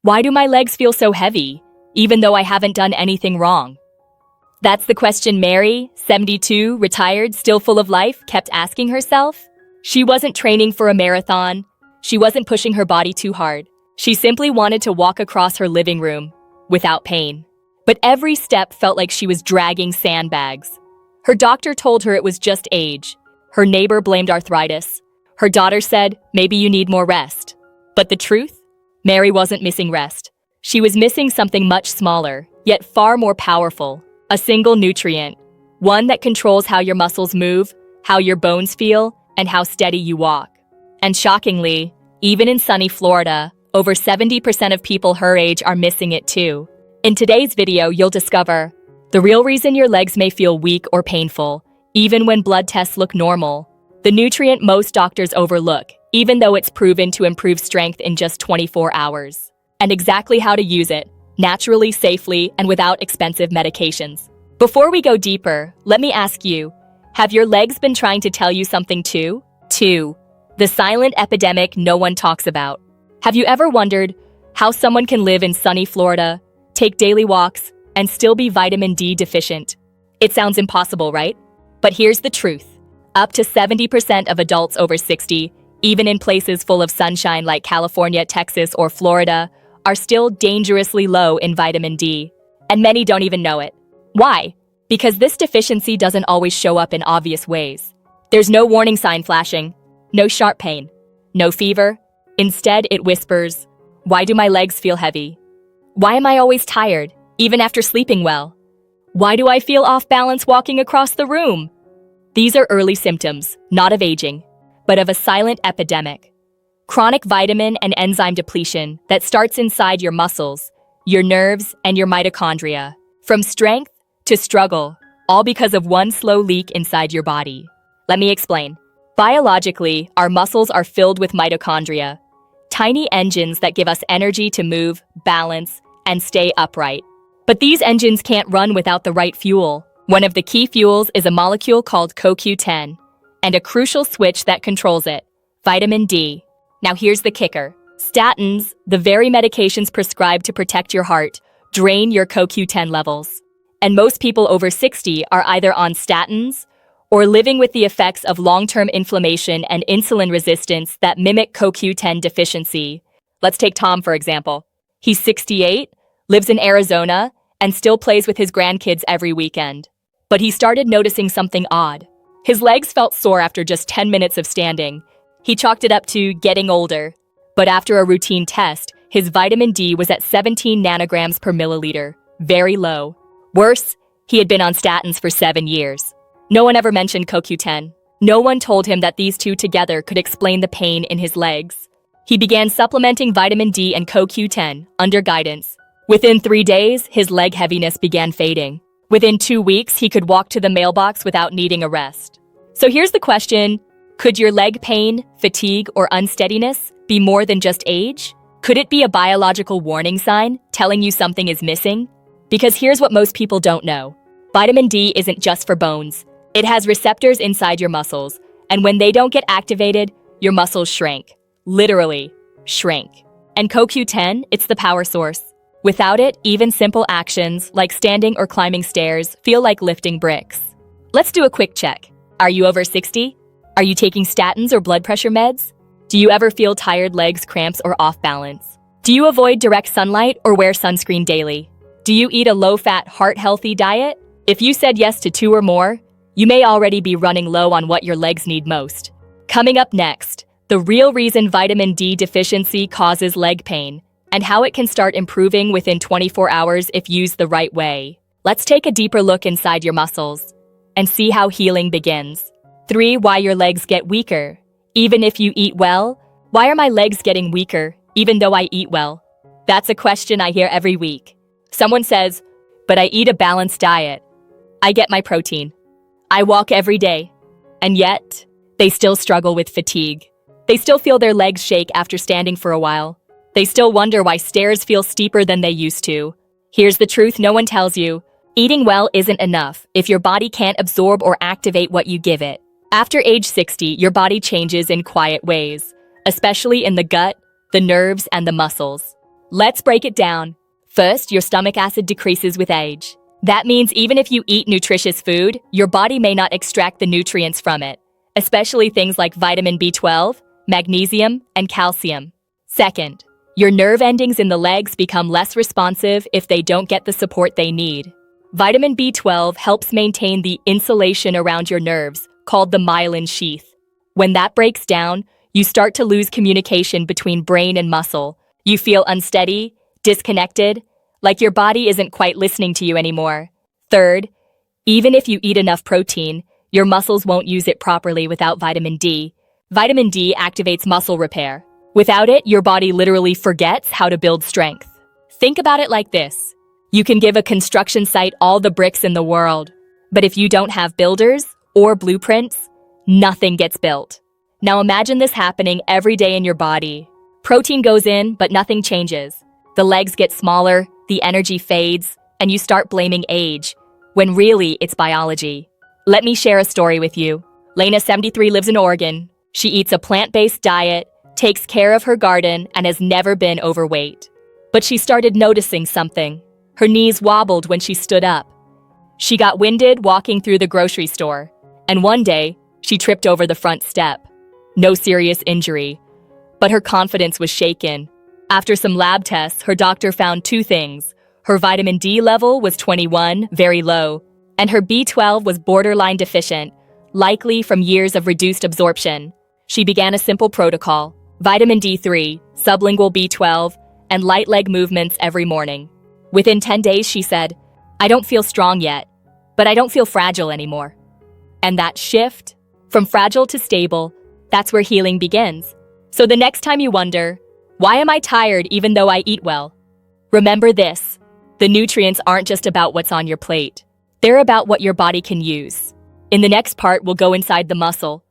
Why do my legs feel so heavy, even though I haven't done anything wrong? That's the question Mary, 72, retired, still full of life, kept asking herself. She wasn't training for a marathon. She wasn't pushing her body too hard. She simply wanted to walk across her living room without pain. But every step felt like she was dragging sandbags. Her doctor told her it was just age. Her neighbor blamed arthritis. Her daughter said, maybe you need more rest. But the truth? Mary wasn't missing rest. She was missing something much smaller, yet far more powerful. A single nutrient. One that controls how your muscles move, how your bones feel, and how steady you walk. And shockingly, even in sunny Florida, over 70% of people her age are missing it too. In today's video, you'll discover the real reason your legs may feel weak or painful, even when blood tests look normal. The nutrient most doctors overlook, even though it's proven to improve strength in just 24 hours. And exactly how to use it, naturally, safely, and without expensive medications. Before we go deeper, let me ask you, have your legs been trying to tell you something too? 2. The silent epidemic no one talks about. Have you ever wondered how someone can live in sunny Florida, take daily walks, and still be vitamin D deficient? It sounds impossible, right? But here's the truth. Up to 70% of adults over 60, even in places full of sunshine like California, Texas, or Florida, are still dangerously low in vitamin D. And many don't even know it. Why? Because this deficiency doesn't always show up in obvious ways. There's no warning sign flashing, no sharp pain, no fever. Instead, it whispers, why do my legs feel heavy? Why am I always tired, even after sleeping well? Why do I feel off balance walking across the room? These are early symptoms, not of aging, but of a silent epidemic. Chronic vitamin and enzyme depletion that starts inside your muscles, your nerves, and your mitochondria. From strength to struggle, all because of one slow leak inside your body. Let me explain. Biologically, our muscles are filled with mitochondria, tiny engines that give us energy to move, balance, and stay upright. But these engines can't run without the right fuel. One of the key fuels is a molecule called CoQ10, and a crucial switch that controls it, vitamin D. Now here's the kicker. Statins, the very medications prescribed to protect your heart, drain your CoQ10 levels. And most people over 60 are either on statins or living with the effects of long-term inflammation and insulin resistance that mimic CoQ10 deficiency. Let's take Tom, for example. He's 68, lives in Arizona, and still plays with his grandkids every weekend. But he started noticing something odd. His legs felt sore after just 10 minutes of standing. He chalked it up to getting older. But after a routine test, his vitamin D was at 17 nanograms per milliliter, very low. Worse, he had been on statins for 7 years. No one ever mentioned CoQ10. No one told him that these two together could explain the pain in his legs. He began supplementing vitamin D and CoQ10 under guidance. Within 3 days, his leg heaviness began fading. Within 2 weeks, he could walk to the mailbox without needing a rest. So here's the question. Could your leg pain, fatigue, or unsteadiness be more than just age? Could it be a biological warning sign telling you something is missing? Because here's what most people don't know. Vitamin D isn't just for bones. It has receptors inside your muscles, and when they don't get activated, your muscles shrink. Literally, shrink. And CoQ10, it's the power source. Without it, even simple actions like standing or climbing stairs feel like lifting bricks. Let's do a quick check. Are you over 60? Are you taking statins or blood pressure meds? Do you ever feel tired legs, cramps, or off balance? Do you avoid direct sunlight or wear sunscreen daily? Do you eat a low-fat, heart-healthy diet? If you said yes to 2 or more, you may already be running low on what your legs need most. Coming up next, the real reason vitamin D deficiency causes leg pain, and how it can start improving within 24 hours if used the right way. Let's take a deeper look inside your muscles and see how healing begins. 3. Why your legs get weaker. Even if you eat well, why are my legs getting weaker even though I eat well? That's a question I hear every week. Someone says, but I eat a balanced diet. I get my protein. I walk every day. And yet, they still struggle with fatigue. They still feel their legs shake after standing for a while. They still wonder why stairs feel steeper than they used to. Here's the truth no one tells you. Eating well isn't enough if your body can't absorb or activate what you give it. After age 60, your body changes in quiet ways, especially in the gut, the nerves, and the muscles. Let's break it down. First, your stomach acid decreases with age. That means even if you eat nutritious food, your body may not extract the nutrients from it, especially things like vitamin B12, magnesium, and calcium. Second, your nerve endings in the legs become less responsive if they don't get the support they need. Vitamin B12 helps maintain the insulation around your nerves, called the myelin sheath. When that breaks down, you start to lose communication between brain and muscle. You feel unsteady, disconnected, like your body isn't quite listening to you anymore. Third, even if you eat enough protein, your muscles won't use it properly without vitamin D. Vitamin D activates muscle repair. Without it, your body literally forgets how to build strength. Think about it like this. You can give a construction site all the bricks in the world, but if you don't have builders or blueprints, nothing gets built. Now imagine this happening every day in your body. Protein goes in, but nothing changes. The legs get smaller, the energy fades, and you start blaming age, when really it's biology. Let me share a story with you. Lena, 73, lives in Oregon. She eats a plant-based diet, takes care of her garden, and has never been overweight. But she started noticing something. Her knees wobbled when she stood up. She got winded walking through the grocery store, and one day, she tripped over the front step. No serious injury, but her confidence was shaken. After some lab tests, her doctor found two things. Her vitamin D level was 21, very low, and her B12 was borderline deficient, likely from years of reduced absorption. She began a simple protocol: vitamin D3, sublingual B12, and light leg movements every morning. Within 10 days, she said, "I don't feel strong yet, but I don't feel fragile anymore." And that shift, from fragile to stable, that's where healing begins. So the next time you wonder, why am I tired even though I eat well? Remember this: the nutrients aren't just about what's on your plate. They're about what your body can use. In the next part, we'll go inside the muscle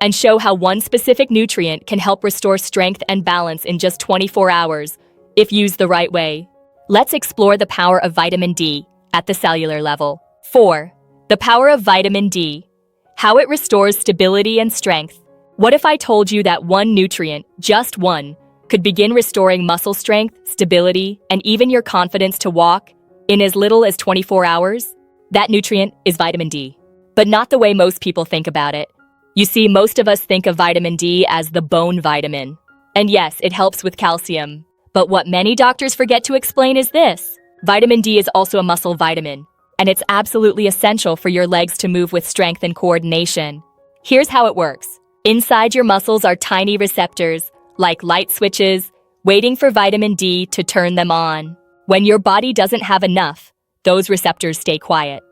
and show how one specific nutrient can help restore strength and balance in just 24 hours, if used the right way. Let's explore the power of vitamin D at the cellular level. 4. The power of vitamin D. How it restores stability and strength. What if I told you that one nutrient, just one, could begin restoring muscle strength, stability, and even your confidence to walk in as little as 24 hours? That nutrient is vitamin D. But not the way most people think about it. You see, most of us think of vitamin D as the bone vitamin. And yes, it helps with calcium. But what many doctors forget to explain is this: vitamin D is also a muscle vitamin, and it's absolutely essential for your legs to move with strength and coordination. Here's how it works. Inside your muscles are tiny receptors, like light switches, waiting for vitamin D to turn them on. When your body doesn't have enough, those receptors stay quiet.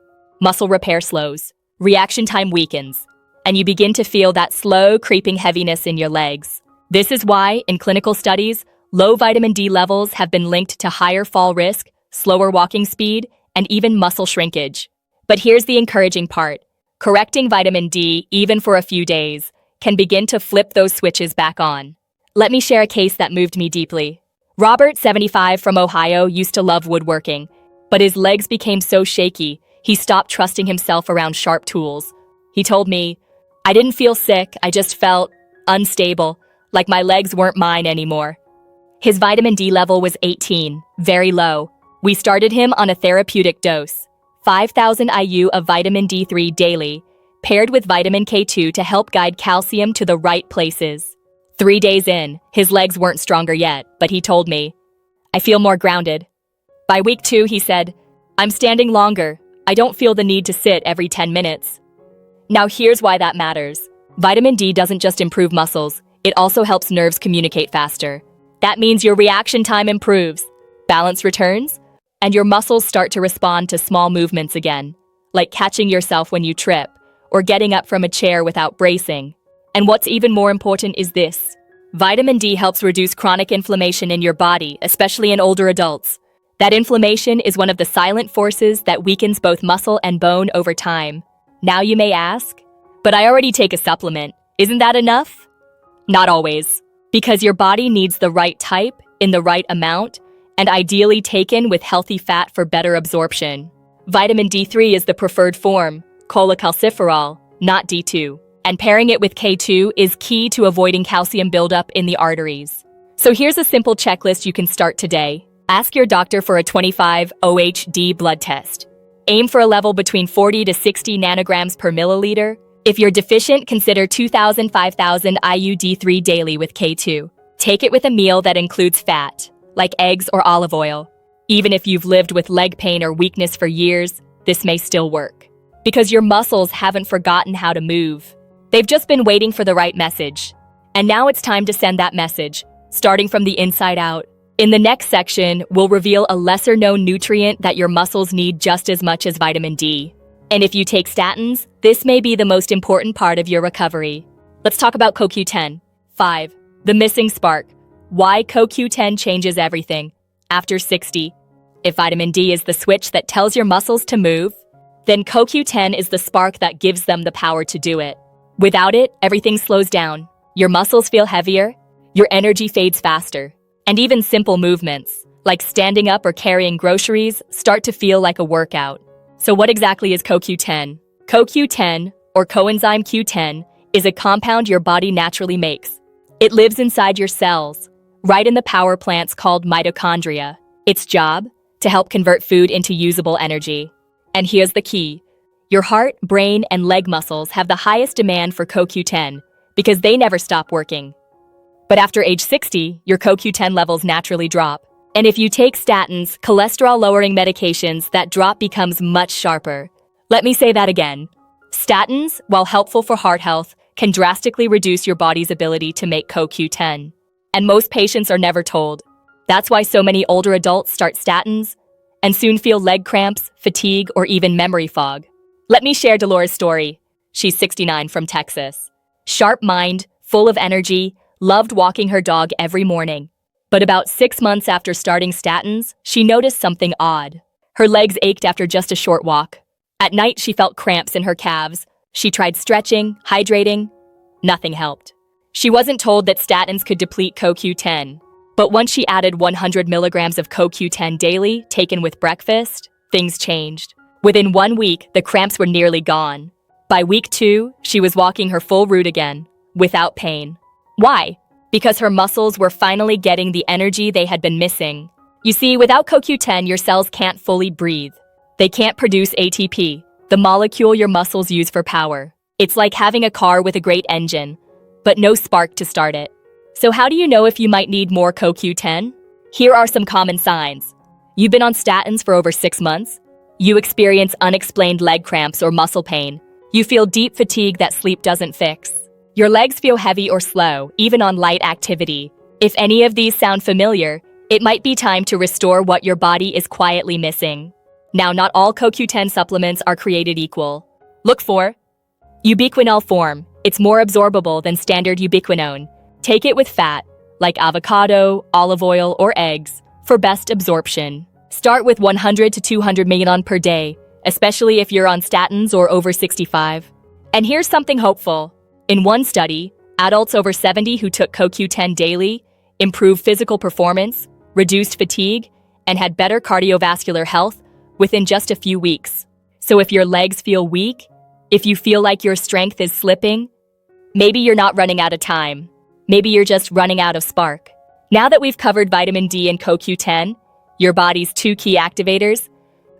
Muscle repair slows, reaction time weakens, and you begin to feel that slow, creeping heaviness in your legs. This is why, in clinical studies, low vitamin D levels have been linked to higher fall risk, slower walking speed, and even muscle shrinkage. But here's the encouraging part. Correcting vitamin D, even for a few days, can begin to flip those switches back on. Let me share a case that moved me deeply. Robert, 75, from Ohio, used to love woodworking, but his legs became so shaky, he stopped trusting himself around sharp tools. He told me, "I didn't feel sick, I just felt unstable, like my legs weren't mine anymore." His vitamin D level was 18, very low. We started him on a therapeutic dose, 5,000 IU of vitamin D3 daily, paired with vitamin K2 to help guide calcium to the right places. 3 days in, his legs weren't stronger yet, but he told me, "I feel more grounded." By week 2, he said, "I'm standing longer. I don't feel the need to sit every 10 minutes. Now here's why that matters. Vitamin D doesn't just improve muscles, it also helps nerves communicate faster. That means your reaction time improves, balance returns, and your muscles start to respond to small movements again, like catching yourself when you trip, or getting up from a chair without bracing. And what's even more important is this: vitamin D helps reduce chronic inflammation in your body, especially in older adults. That inflammation is one of the silent forces that weakens both muscle and bone over time. Now you may ask, but I already take a supplement. Isn't that enough? Not always, because your body needs the right type in the right amount, and ideally taken with healthy fat for better absorption. Vitamin D3 is the preferred form, cholecalciferol, not D2, and pairing it with K2 is key to avoiding calcium buildup in the arteries. So here's a simple checklist you can start today. Ask your doctor for a 25 OHD blood test. Aim for a level between 40 to 60 nanograms per milliliter. If you're deficient, consider 2,000-5,000 IU-D3 daily with K2. Take it with a meal that includes fat, like eggs or olive oil. Even if you've lived with leg pain or weakness for years, this may still work. Because your muscles haven't forgotten how to move. They've just been waiting for the right message. And now it's time to send that message, starting from the inside out. In the next section, we'll reveal a lesser-known nutrient that your muscles need just as much as vitamin D. And if you take statins, this may be the most important part of your recovery. Let's talk about CoQ10. 5. The missing spark. Why CoQ10 changes everything. After 60. If vitamin D is the switch that tells your muscles to move, then CoQ10 is the spark that gives them the power to do it. Without it, everything slows down. Your muscles feel heavier, your energy fades faster, and even simple movements, like standing up or carrying groceries, start to feel like a workout. So what exactly is CoQ10? CoQ10, or coenzyme Q10, is a compound your body naturally makes. It lives inside your cells, right in the power plants called mitochondria. Its job? To help convert food into usable energy. And here's the key. Your heart, brain, and leg muscles have the highest demand for CoQ10 because they never stop working. But after age 60, your CoQ10 levels naturally drop. And if you take statins, cholesterol-lowering medications, that drop becomes much sharper. Let me say that again. Statins, while helpful for heart health, can drastically reduce your body's ability to make CoQ10. And most patients are never told. That's why so many older adults start statins and soon feel leg cramps, fatigue, or even memory fog. Let me share Dolores' story. She's 69 from Texas. Sharp mind, full of energy, loved walking her dog every morning. But about 6 months after starting statins, she noticed something odd. Her legs ached after just a short walk. At night, she felt cramps in her calves. She tried stretching, hydrating. Nothing helped. She wasn't told that statins could deplete CoQ10. But once she added 100 milligrams of CoQ10 daily, taken with breakfast, things changed. Within 1 week, the cramps were nearly gone. By week 2, she was walking her full route again, without pain. Why? Because her muscles were finally getting the energy they had been missing. You see, without CoQ10, your cells can't fully breathe. They can't produce ATP, the molecule your muscles use for power. It's like having a car with a great engine, but no spark to start it. So how do you know if you might need more CoQ10? Here are some common signs. You've been on statins for over 6 months. You experience unexplained leg cramps or muscle pain. You feel deep fatigue that sleep doesn't fix. Your legs feel heavy or slow, even on light activity. If any of these sound familiar, it might be time to restore what your body is quietly missing. Now, not all CoQ10 supplements are created equal. Look for ubiquinol form. It's more absorbable than standard ubiquinone. Take it with fat, like avocado, olive oil, or eggs, for best absorption. Start with 100 to 200 million per day, especially if you're on statins or over 65. And here's something hopeful. In one study, adults over 70 who took CoQ10 daily improved physical performance, reduced fatigue, and had better cardiovascular health within just a few weeks. So if your legs feel weak, if you feel like your strength is slipping, maybe you're not running out of time. Maybe you're just running out of spark. Now that we've covered vitamin D and CoQ10, your body's 2 key activators,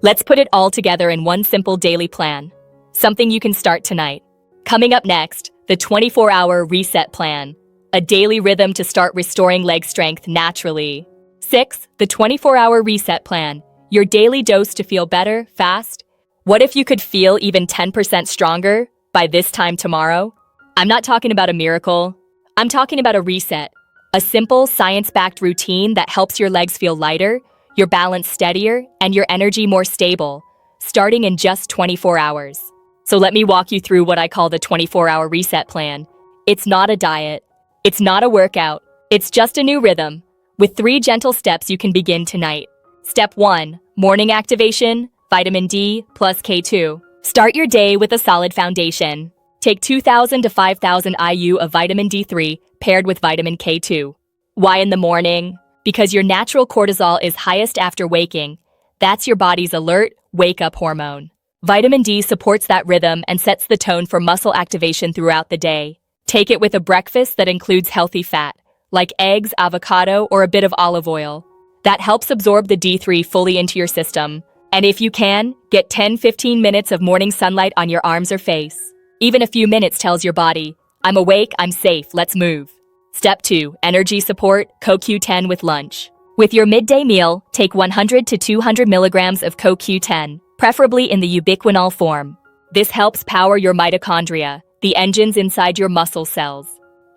let's put it all together in one simple daily plan. Something you can start tonight. Coming up next, the 24-hour reset plan. A daily rhythm to start restoring leg strength naturally. 6. The 24-hour reset plan. Your daily dose to feel better, fast. What if you could feel even 10% stronger by this time tomorrow? I'm not talking about a miracle. I'm talking about a reset. A simple, science-backed routine that helps your legs feel lighter, your balance steadier, and your energy more stable, starting in just 24 hours. So let me walk you through what I call the 24-hour reset plan. It's not a diet. It's not a workout. It's just a new rhythm, with 3 gentle steps you can begin tonight. Step 1, morning activation, vitamin D plus K2. Start your day with a solid foundation. Take 2,000 to 5,000 IU of vitamin D3 paired with vitamin K2. Why in the morning? Because your natural cortisol is highest after waking. That's your body's alert, wake-up hormone. Vitamin D supports that rhythm and sets the tone for muscle activation throughout the day. Take it with a breakfast that includes healthy fat, like eggs, avocado, or a bit of olive oil. That helps absorb the D3 fully into your system. And if you can, get 10-15 minutes of morning sunlight on your arms or face. Even a few minutes tells your body, I'm awake, I'm safe, let's move. Step 2. Energy support, CoQ10 with lunch. With your midday meal, take 100 to 200 milligrams of CoQ10, preferably in the ubiquinol form. This helps power your mitochondria, the engines inside your muscle cells.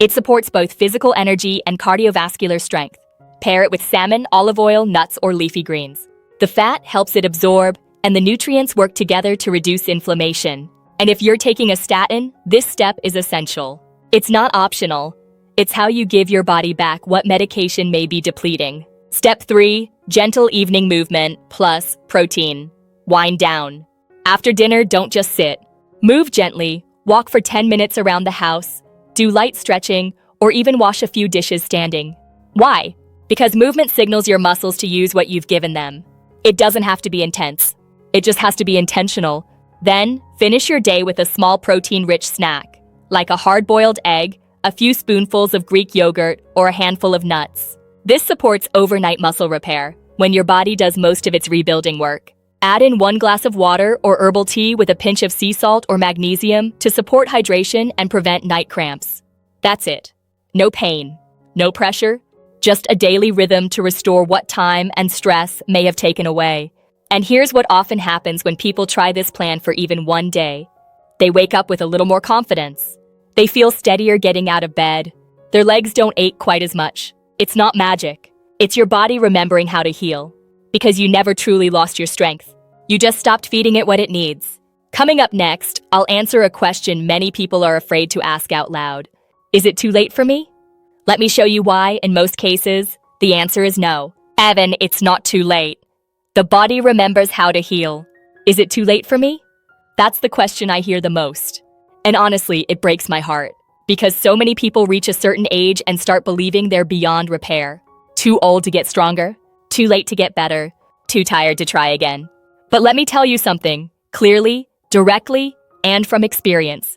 It supports both physical energy and cardiovascular strength. Pair it with salmon, olive oil, nuts, or leafy greens. The fat helps it absorb, and the nutrients work together to reduce inflammation. And if you're taking a statin, this step is essential. It's not optional. It's how you give your body back what medication may be depleting. Step 3. Gentle evening movement plus protein. Wind down. After dinner, don't just sit. Move gently, walk for 10 minutes around the house, do light stretching, or even wash a few dishes standing. Why? Because movement signals your muscles to use what you've given them. It doesn't have to be intense. It just has to be intentional. Then, finish your day with a small protein-rich snack, like a hard-boiled egg, a few spoonfuls of Greek yogurt, or a handful of nuts. This supports overnight muscle repair, when your body does most of its rebuilding work. Add in 1 glass of water or herbal tea with a pinch of sea salt or magnesium to support hydration and prevent night cramps. That's it. No pain, no pressure, just a daily rhythm to restore what time and stress may have taken away. And here's what often happens when people try this plan for even one day. They wake up with a little more confidence. They feel steadier getting out of bed. Their legs don't ache quite as much. It's not magic. It's your body remembering how to heal. Because you never truly lost your strength. You just stopped feeding it what it needs. Coming up next, I'll answer a question many people are afraid to ask out loud. Is it too late for me? Let me show you why, in most cases, the answer is no. Evan, it's not too late. The body remembers how to heal. Is it too late for me? That's the question I hear the most. And honestly, it breaks my heart. Because so many people reach a certain age and start believing they're beyond repair. Too old to get stronger, too late to get better, too tired to try again. But let me tell you something, clearly, directly, and from experience.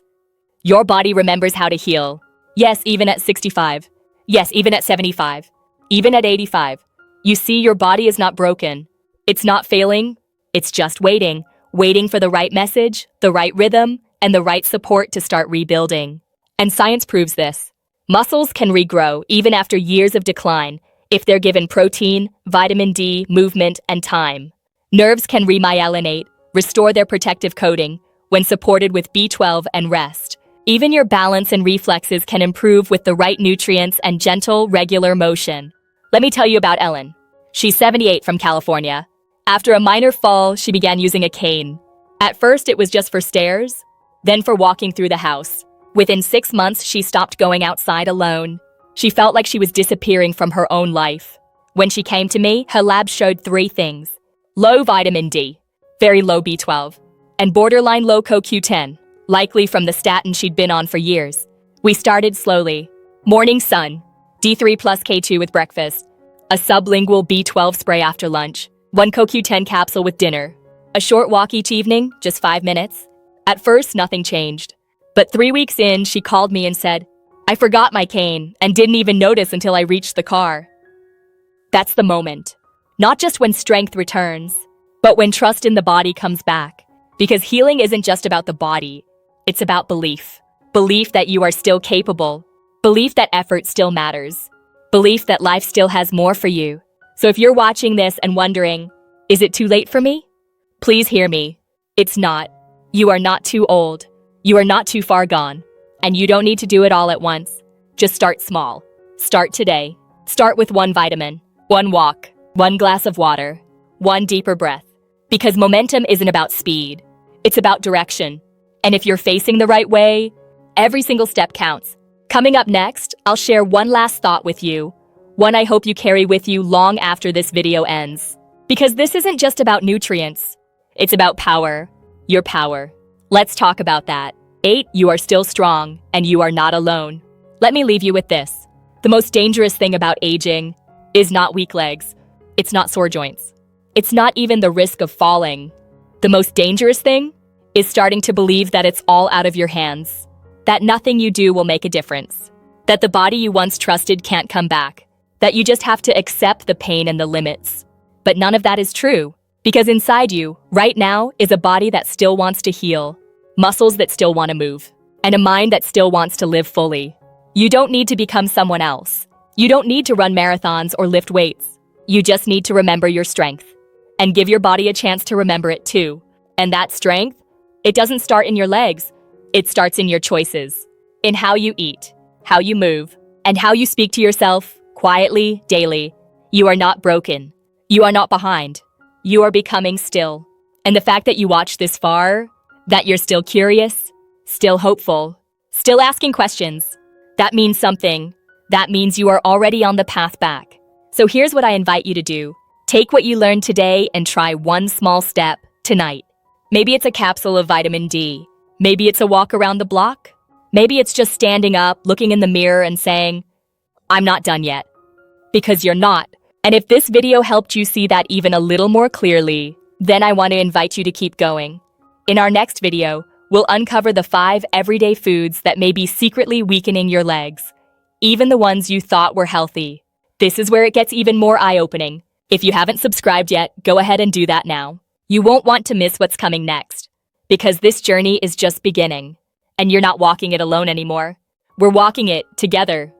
Your body remembers how to heal. Yes, even at 65. Yes, even at 75. Even at 85. You see, your body is not broken. It's not failing. It's just waiting. Waiting for the right message, the right rhythm, and the right support to start rebuilding. And science proves this. Muscles can regrow even after years of decline if they're given protein, vitamin D, movement, and time. Nerves can remyelinate, restore their protective coating, when supported with B12 and rest. Even your balance and reflexes can improve with the right nutrients and gentle, regular motion. Let me tell you about Ellen. She's 78 from California. After a minor fall, she began using a cane. At first, it was just for stairs, then for walking through the house. Within 6 months, she stopped going outside alone. She felt like she was disappearing from her own life. When she came to me, her labs showed 3 things. Low vitamin D, very low B12, and borderline low CoQ10, likely from the statin she'd been on for years. We started slowly. Morning sun, D3 plus K2 with breakfast, a sublingual B12 spray after lunch, 1 CoQ10 capsule with dinner, a short walk each evening, just 5 minutes. At first, nothing changed. But 3 weeks in, she called me and said, I forgot my cane and didn't even notice until I reached the car. That's the moment. Not just when strength returns, but when trust in the body comes back. Because healing isn't just about the body, it's about belief. Belief that you are still capable. Belief that effort still matters. Belief that life still has more for you. So if you're watching this and wondering, is it too late for me? Please hear me. It's not. You are not too old. You are not too far gone. And you don't need to do it all at once. Just start small. Start today. Start with 1 vitamin, 1 walk, 1 glass of water, 1 deeper breath. Because momentum isn't about speed. It's about direction. And if you're facing the right way, every single step counts. Coming up next, I'll share one last thought with you. One I hope you carry with you long after this video ends. Because this isn't just about nutrients. It's about power. Your power. Let's talk about that. 8, you are still strong, and you are not alone. Let me leave you with this. The most dangerous thing about aging is not weak legs. It's not sore joints. It's not even the risk of falling. The most dangerous thing is starting to believe that it's all out of your hands. That nothing you do will make a difference. That the body you once trusted can't come back. That you just have to accept the pain and the limits. But none of that is true. Because inside you, right now, is a body that still wants to heal, muscles that still want to move, and a mind that still wants to live fully. You don't need to become someone else. You don't need to run marathons or lift weights. You just need to remember your strength. And give your body a chance to remember it too. And that strength, it doesn't start in your legs. It starts in your choices. In how you eat, how you move, and how you speak to yourself, quietly, daily. You are not broken. You are not behind. You are becoming still. And the fact that you watched this far, that you're still curious, still hopeful, still asking questions, that means something. That means you are already on the path back. So here's what I invite you to do. Take what you learned today and try one small step tonight. Maybe it's a capsule of vitamin D. Maybe it's a walk around the block. Maybe it's just standing up, looking in the mirror and saying, I'm not done yet. Because you're not. And if this video helped you see that even a little more clearly, then I want to invite you to keep going. In our next video, we'll uncover the 5 everyday foods that may be secretly weakening your legs, even the ones you thought were healthy. This is where it gets even more eye-opening. If you haven't subscribed yet, go ahead and do that now. You won't want to miss what's coming next, because this journey is just beginning, and you're not walking it alone anymore. We're walking it together